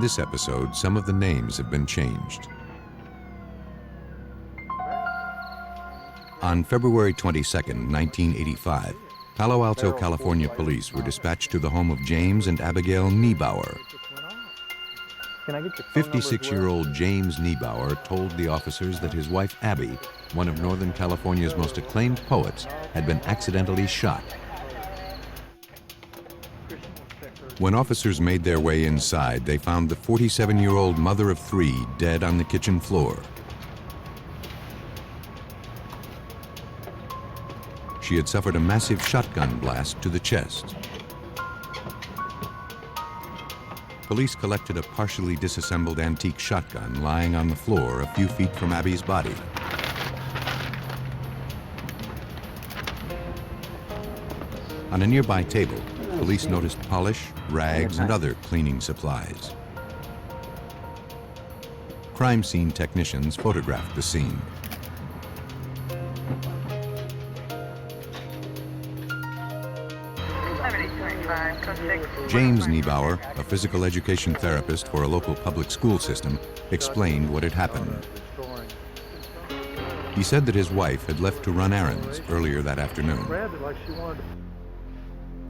this episode, some of the names have been changed. On February 22, 1985, Palo Alto, California police were dispatched to the home of James and Abigail Niebauer. 56-year-old James Niebauer told the officers that his wife Abby, one of Northern California's most acclaimed poets, had been accidentally shot. When officers made their way inside, they found the 47-year-old mother of three dead on the kitchen floor. She had suffered a massive shotgun blast to the chest. Police collected a partially disassembled antique shotgun lying on the floor a few feet from Abby's body. On a nearby table, police noticed polish, rags, and other cleaning supplies. Crime scene technicians photographed the scene. James Niebauer, a physical education therapist for a local public school system, explained what had happened. He said that his wife had left to run errands earlier that afternoon.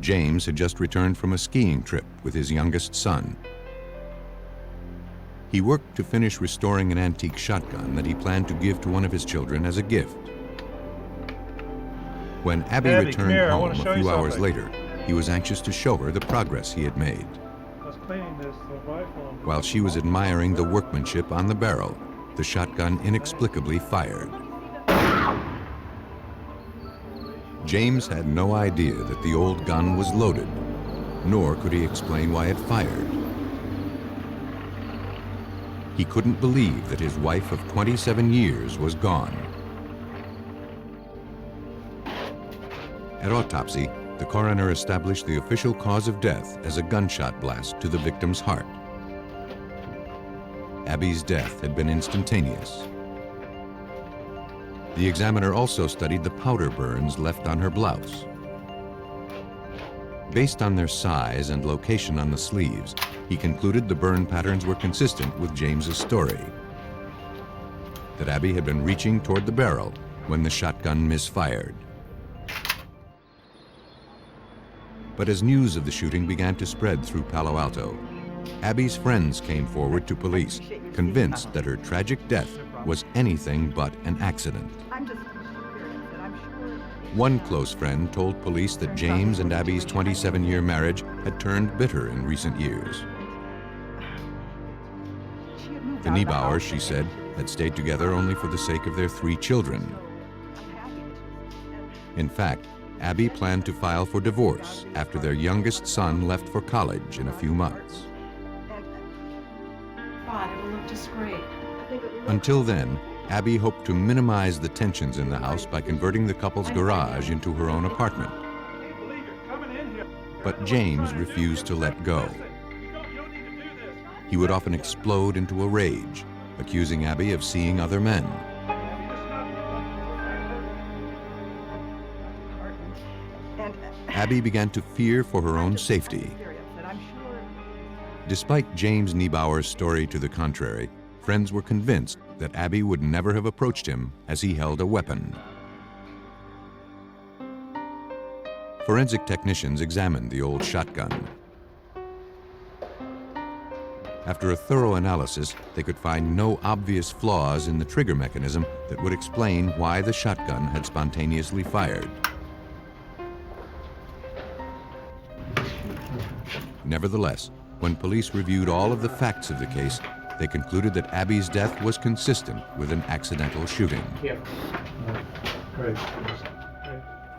James had just returned from a skiing trip with his youngest son. He worked to finish restoring an antique shotgun that he planned to give to one of his children as a gift. When Abby returned home a few hours later, he was anxious to show her the progress he had made. While she was admiring the workmanship on the barrel, the shotgun inexplicably fired. James had no idea that the old gun was loaded, nor could he explain why it fired. He couldn't believe that his wife of 27 years was gone. At autopsy, the coroner established the official cause of death as a gunshot blast to the victim's heart. Abby's death had been instantaneous. The examiner also studied the powder burns left on her blouse. Based on their size and location on the sleeves, he concluded the burn patterns were consistent with James's story, that Abby had been reaching toward the barrel when the shotgun misfired. But as news of the shooting began to spread through Palo Alto, Abby's friends came forward to police, convinced that her tragic death was anything but an accident. One close friend told police that James and Abby's 27-year marriage had turned bitter in recent years. The Niebauers, she said, had stayed together only for the sake of their 3 children. In fact, Abby planned to file for divorce after their youngest son left for college in a few months. God, it will look just great. Until then, Abby hoped to minimize the tensions in the house by converting the couple's garage into her own apartment. But James refused to let go. He would often explode into a rage, accusing Abby of seeing other men. Abby began to fear for her own safety. Despite James Niebauer's story to the contrary, friends were convinced that Abby would never have approached him as he held a weapon. Forensic technicians examined the old shotgun. After a thorough analysis, they could find no obvious flaws in the trigger mechanism that would explain why the shotgun had spontaneously fired. Nevertheless, when police reviewed all of the facts of the case, they concluded that Abby's death was consistent with an accidental shooting.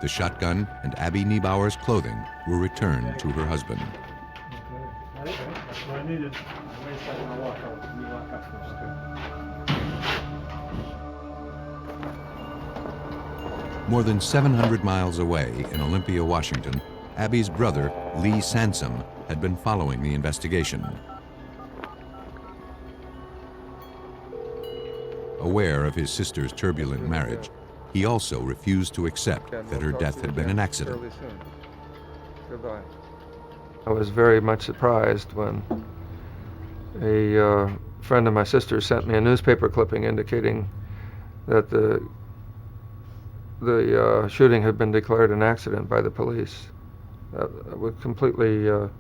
The shotgun and Abby Niebauer's clothing were returned to her husband. More than 700 miles away in Olympia, Washington, Abby's brother, Lee Sansom, had been following the investigation. Aware of his sister's turbulent marriage, he also refused to accept that her death had been an accident. I was very much surprised when A friend of my sister sent me a newspaper clipping indicating that the shooting had been declared an accident by the police. That was completely the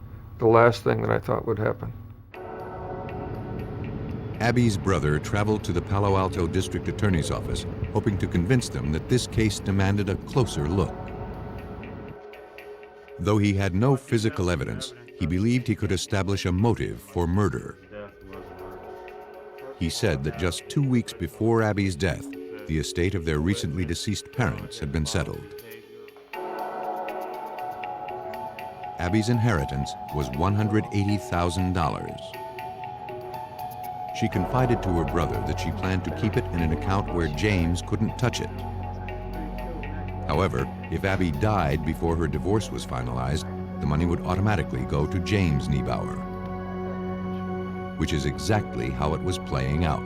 last thing that I thought would happen. Abby's brother traveled to the Palo Alto District Attorney's office, hoping to convince them that this case demanded a closer look. Though he had no physical evidence, he believed he could establish a motive for murder. He said that just 2 weeks before Abby's death, the estate of their recently deceased parents had been settled. Abby's inheritance was $180,000. She confided to her brother that she planned to keep it in an account where James couldn't touch it. However, if Abby died before her divorce was finalized, the money would automatically go to James Niebauer, which is exactly how it was playing out.